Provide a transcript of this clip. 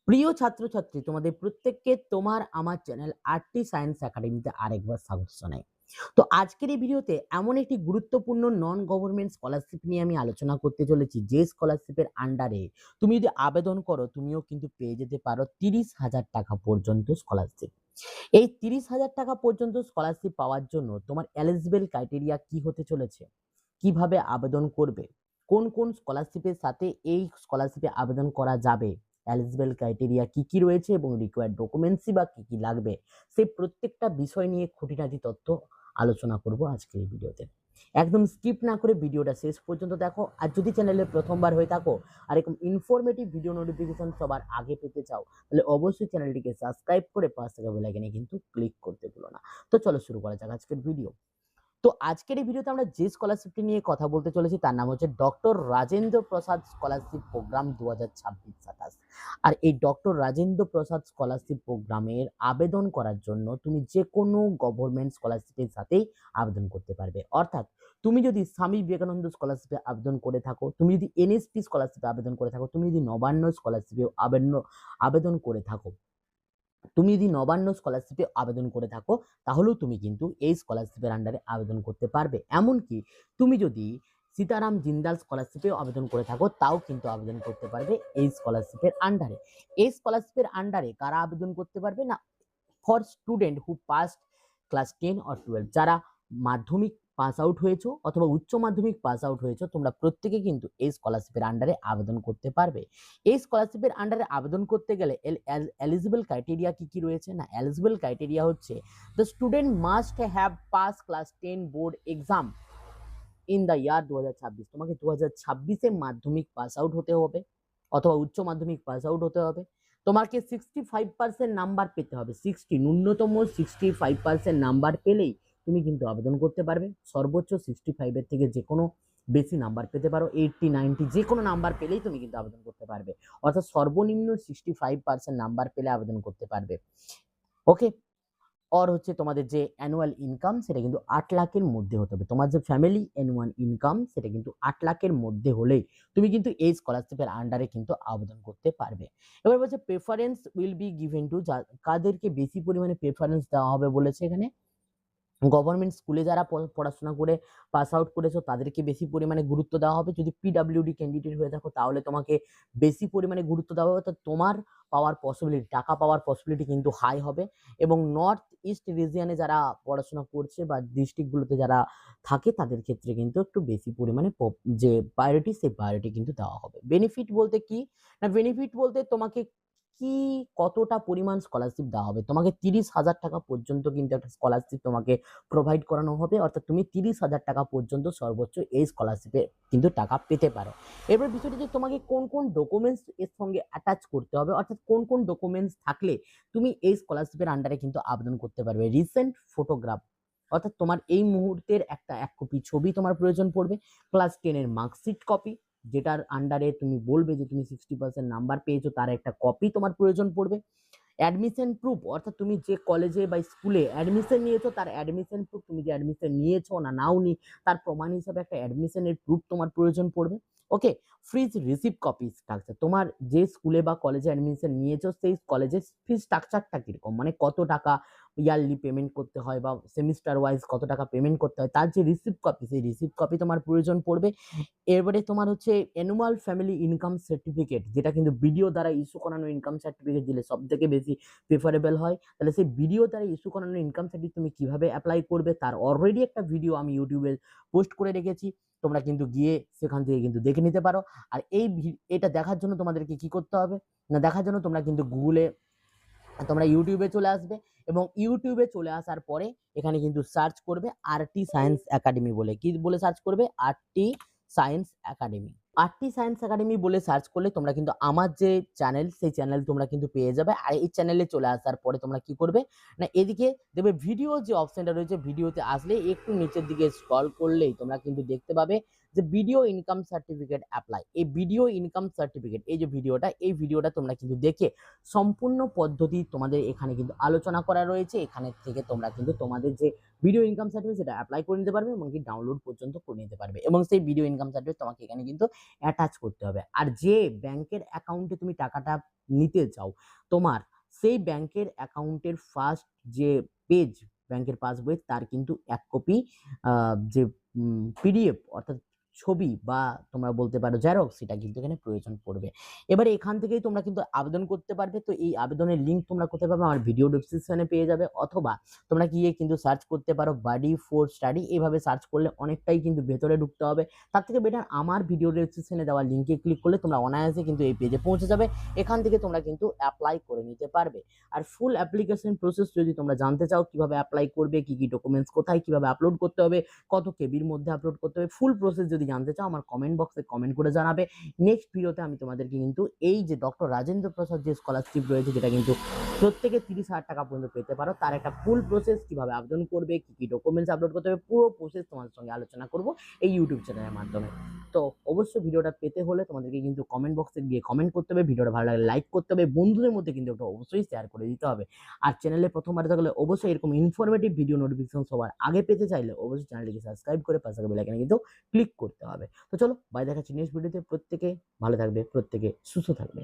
প্রিয় ছাত্রছাত্রী, তোমাদের প্রত্যেককে তোমার আমার চ্যানেল আরটি সায়েন্স একাডেমিতে আরেকবার স্বাগত জানাই। তো আজকের এই ভিডিওতে এমন একটি গুরুত্বপূর্ণ নন গভর্নমেন্ট স্কলারশিপ নিয়ে আমি আলোচনা করতে চলেছি, যে স্কলারশিপের আন্ডারে তুমি যদি আবেদন করো তুমিও কিন্তু পেয়ে যেতে পারো 30,000 টাকা পর্যন্ত স্কলারশিপ। এই 30,000 টাকা পর্যন্ত স্কলারশিপ পাওয়ার জন্য তোমার এলিজিবল ক্রাইটেরিয়া কি হতে চলেছে, কিভাবে আবেদন করবে, কোন কোন স্কলারশিপের সাথে এই স্কলারশিপে আবেদন করা যাবে, এলিজিবল ক্রাইটেরিয়া কি কি রয়েছে এবং রিকোয়ার্ড ডকুমেন্টসই বা কি কি লাগবে, সেই প্রত্যেকটা বিষয় নিয়ে খুঁটিনাটি তথ্য আলোচনা করব আজকের এই ভিডিওতে। একদম স্কিপ না করে ভিডিওটা শেষ পর্যন্ত দেখো। আর যদি চ্যানেলে প্রথমবার হয়ে থাকো আর এরকম ইনফরমেটিভ ভিডিও নোটিফিকেশন সবার আগে পেতে চাও, তাহলে অবশ্যই চ্যানেলটিকে সাবস্ক্রাইব করে পাশে থাকা বেল আইকনে কিন্তু ক্লিক করতে ভুলো না। তো চলো শুরু করা যাক আজকের ভিডিও। তো আজকের এই ভিডিওতে আমরা যে স্কলারশিপটি নিয়ে কথা বলতে চলেছি তার নাম হচ্ছে doctor Rajendra Prasad scholarship program 2026-27। আর এই ডক্টর রাজেন্দ্র প্রসাদ স্কলারশিপ প্রোগ্রামের আবেদন করার জন্য তুমি যে কোনো গভর্নমেন্ট স্কলারশিপের সাথেই আবেদন করতে পারবে। অর্থাৎ তুমি যদি স্বামী বিবেকানন্দ স্কলারশিপে আবেদন করে থাকো, তুমি যদি এনএসপি স্কলারশিপে আবেদন করে থাকো, তুমি যদি নবান্ন স্কলারশিপে আবেদন করে থাকো, তুমি যদি নবান্ন স্কলারশিপে আবেদন করে থাকো, তাহলেও তুমি কিন্তু এই স্কলারশিপের আন্ডারে আবেদন করতে পারবে। এমনকি তুমি যদি সীতারাম জিন্দাল স্কলারশিপে আবেদন করে থাকো, তাও কিন্তু আবেদন করতে পারবে এই স্কলারশিপের আন্ডারে। এই স্কলারশিপের আন্ডারে কারা আবেদন করতে পারবে না, for student who past class 10 or 12, যারা মাধ্যমিক পাস আউট হয়েছো অথবা উচ্চ মাধ্যমিক পাস আউট হয়েছো, তোমরা প্রত্যেকে কিন্তু এই স্কলারশিপের আন্ডারে আবেদন করতে পারবে। এই স্কলারশিপের আন্ডারে আবেদন করতে গেলে এলিজিবল ক্রাইটেরিয়া কি কি রয়েছে না, এলিজিবল ক্রাইটেরিয়া হচ্ছে the student must have pass class 10 board exam in the year 2026। তোমাকে 2026-এ মাধ্যমিক পাস আউট হতে হবে অথবা উচ্চ মাধ্যমিক পাস আউট হতে হবে। তোমাকে 65% নাম্বার পেতে হবে, ন্যূনতম 65% নাম্বার পেলেই তুমি কিন্তু আবেদন করতে পারবে। সর্বোচ্চ 65-এর থেকে যে কোনো বেশি নাম্বার পেতে পারো, 80, 90 যে কোনো নাম্বার পেলেই তুমি কিন্তু আবেদন করতে পারবে। অর্থাৎ সর্বনিম্ন 65% নাম্বার পেলে আবেদন করতে পারবে। ওকে। और হচ্ছে তোমাদের যে অ্যানুয়াল ইনকাম সেটা কিন্তু 8 লাখের মধ্যে হতে হবে। তোমার যে ফ্যামিলি অ্যানুয়াল ইনকাম সেটা কিন্তু 8 লাখের মধ্যে হলেই তুমি কিন্তু এই স্কলারশিপের আন্ডারে কিন্তু আবেদন করতে পারবে। এবার বলছে preference will be given to, কাদেরকে বেশি পরিমাণে প্রেফারেন্স দেওয়া হবে বলেছে এখানে। গভর্নমেন্ট স্কুলে যারা পড়াশোনা করে পাস আউট করেছো তাদেরকে বেশি পরিমাণে গুরুত্ব দেওয়া হবে। যদি পিডব্লিউডি ক্যান্ডিডেট হয়ে থাকো তাহলে তোমাকে বেশি পরিমাণে গুরুত্ব দেওয়া হবে। তো তোমার পাওয়ার পসিবিলিটি, টাকা পাওয়ার পসিবিলিটি কিন্তু হাই হবে। এবং নর্থ ইস্ট রিজিয়নে যারা পড়াশোনা করছে বা ডিস্ট্রিক্টগুলোতে যারা থাকে তাদের ক্ষেত্রে কিন্তু একটু বেশি পরিমাণে যে প্রায়োরিটি, সেই প্রায়োরিটি কিন্তু দেওয়া হবে। বেনিফিট বলতে কি না, বেনিফিট বলতে তোমাকে কি কতটা পরিমাণ স্কলারশিপ দেওয়া হবে। তোমাকে 30,000 টাকা পর্যন্ত কিন্তু একটা স্কলারশিপ তোমাকে প্রোভাইড করানো হবে। অর্থাৎ তুমি 30,000 টাকা পর্যন্ত সর্বোচ্চ এই স্কলারশিপে কিন্তু টাকা পেতে পারো। এবার বিষয়টি যে তোমাকে কোন কোন ডকুমেন্টস এর সঙ্গে অ্যাটাচ করতে হবে, অর্থাৎ কোন কোন ডকুমেন্টস থাকলে তুমি এই স্কলারশিপের আন্ডারে কিন্তু আবেদন করতে পারবে। রিসেন্ট ফটোগ্রাফ, অর্থাৎ তোমার এই মুহূর্তের একটা 1 কপি ছবি তোমার প্রয়োজন পড়বে। ক্লাস 10 এর মার্কশিট কপি, যেটার আন্ডারে তুমি বলবে যে তুমি 60% নাম্বার পেয়েছো, তার একটা কপি তোমার প্রয়োজন পড়বে। অ্যাডমিশন প্রুফ, অর্থাৎ তুমি যে কলেজে বা স্কুলে অ্যাডমিশন নিয়েছো তার অ্যাডমিশন প্রুফ, তুমি যে অ্যাডমিশন নিয়েছো না নাও নি তার প্রমাণ হিসাবে একটা অ্যাডমিশনের প্রুফ তোমার প্রয়োজন পড়বে। ওকে। ফিজ রিসিপ্ট কপি স্ট্রাকচার, তোমার যে স্কুলে বা কলেজে অ্যাডমিশন নিয়েছো সেই কলেজের ফিজ স্ট্রাকচারটা কিরকম, মানে কত টাকা ইয়ারলি পেমেন্ট করতে হয় বা সেমিস্টার ওয়াইজ কত টাকা পেমেন্ট করতে হয়, তার যে রিসিপ্ট কপি সেই রিসিপ্ট কপি তোমার প্রয়োজন পড়বে। এরপরে তোমার হচ্ছে অ্যানুয়াল ফ্যামিলি ইনকাম সার্টিফিকেট, যেটা কিন্তু বিডিও দ্বারা ইস্যু করানো ইনকাম সার্টিফিকেট দিলে সব থেকে বেশি প্রেফারেবল হয়। তাহলে সেই বিডিও দ্বারা ইস্যু করানো ইনকাম সার্টিফিকেট তুমি কিভাবে অ্যাপ্লাই করবে তার অলরেডি একটা ভিডিও আমি ইউটিউবে পোস্ট করে রেখেছি, তোমরা কিন্তু গিয়ে সেখান থেকে কিন্তু দেখে নিতে পারো। আর এটা দেখার জন্য তোমাদেরকে কি করতে হবে না, দেখার জন্য তোমরা কিন্তু গুগলে, তোমরা ইউটিউবে চলে আসবে এবং ইউটিউবে চলে আসার পরে এখানে কিন্তু সার্চ করবে আরটি সায়েন্স একাডেমি বলে। কি বলে সার্চ করবে? RT science academy. RT science academy বলে সার্চ করলে তোমরা কিন্তু আমার যে চ্যানেল সেই চ্যানেল তোমরা কিন্তু পেয়ে যাবে। আর এই চ্যানেলে চলে আসার পরে তোমরা কি করবে না, এদিকে দেখবে ভিডিও যে অপশনটা রয়েছে, ভিডিওতে আসলে একটু নিচের দিকে স্ক্রল করলেই তোমরা কিন্তু দেখতে পাবে যে ভিডিও ইনকাম সার্টিফিকেট অ্যাপ্লাই। এই ভিডিও ইনকাম সার্টিফিকেট এই যে ভিডিওটা, এই ভিডিওটা তোমরা কিন্তু দেখে সম্পূর্ণ পদ্ধতি তোমাদের এখানে কিন্তু আলোচনা করা রয়েছে। এখানে থেকে তোমরা কিন্তু তোমাদের যে ভিডিও ইনকাম সার্টিফিকেট সেটা অ্যাপ্লাই করে নিতে পারবে, এমনকি ডাউনলোড পর্যন্ত করে নিতে পারবে, এবং সেই ভিডিও ইনকাম সার্টিফিকেট তোমাকে এখানে কিন্তু অ্যাটাচ করতে হবে। আর যে ব্যাংকের অ্যাকাউন্টে তুমি টাকাটা নিতে চাও তোমার, সেই ব্যাংকের অ্যাকাউন্টের ফার্স্ট যে পেজ ব্যাংকের পাসবই, তার কিন্তু এক কপি যে পিডিএফ অর্থাৎ ছবি বা তোমরা বলতে পারো জেরক্স, সেটা কিন্তু এখানে প্রয়োজন পড়বে। এবারে এখান থেকেই তোমরা কিন্তু আবেদন করতে পারবে। তো এই আবেদনের লিঙ্ক তোমরা কোথায় পাবে? আমার ভিডিও ডেসক্রিপশনে পেয়ে যাবে, অথবা তোমরা গিয়ে কিন্তু সার্চ করতে পারো বাডি ফর স্টাডি। এইভাবে সার্চ করলে অনেকটাই কিন্তু ভেতরে ঢুকতে হবে। তার থেকে বেটার আমার ভিডিও ডেসক্রিপশনে দেওয়া লিঙ্কে ক্লিক করলে তোমরা অনায়াসে কিন্তু এই পেজে পৌঁছে যাবে। এখান থেকে তোমরা কিন্তু অ্যাপ্লাই করে নিতে পারবে। আর ফুল অ্যাপ্লিকেশন প্রসেস যদি তোমরা জানতে চাও, কিভাবে অ্যাপ্লাই করবে, কি কি ডকুমেন্টস কোথায় কিভাবে আপলোড করতে হবে, কত কেবির মধ্যে আপলোড করতে হবে, ফুল প্রসেস যদি জানতে চাও আমার কমেন্ট বক্সে কমেন্ট করে জানাবে। নেক্সট ভিডিওতে আমি তোমাদেরকে কিন্তু এই যে ডক্টর রাজেন্দ্র প্রসাদ যে স্কলারশিপ রয়েছে, যেটা কিন্তু প্রত্যেকে 30,000 টাকা পর্যন্ত পেতে পারো, তার একটা ফুল প্রসেস, কিভাবে আবেদন করবে, কি কি ডকুমেন্টস আপলোড করতে হবে, পুরো প্রসেস তোমাদের সঙ্গে আলোচনা করব এই ইউটিউব চ্যানেলের মাধ্যমে। তো অবশ্যই ভিডিওটা পেতে হলে তোমাদেরকে কিন্তু কমেন্ট বক্সে গিয়ে কমেন্ট করতে হবে, ভিডিওটা ভালো লাগলে লাইক করতে হবে, বন্ধুদের মধ্যে কিন্তু ওটা অবশ্যই শেয়ার করে দিতে হবে। আর চ্যানেলে প্রথমবার থাকলে অবশ্যই এরকম ইনফরমেটিভ ভিডিও নোটিফিকেশন সবার আগে পেতে চাইলে অবশ্যই চ্যানেলটিকে সাবস্ক্রাইব করে পাশে থাকা বেল আইকনে কিন্তু ক্লিক করতে হবে। তো চলো বাই, দেখাচ্ছি নেক্সট ভিডিওতে। প্রত্যেকে ভালো থাকবে, প্রত্যেকে সুস্থ থাকবে।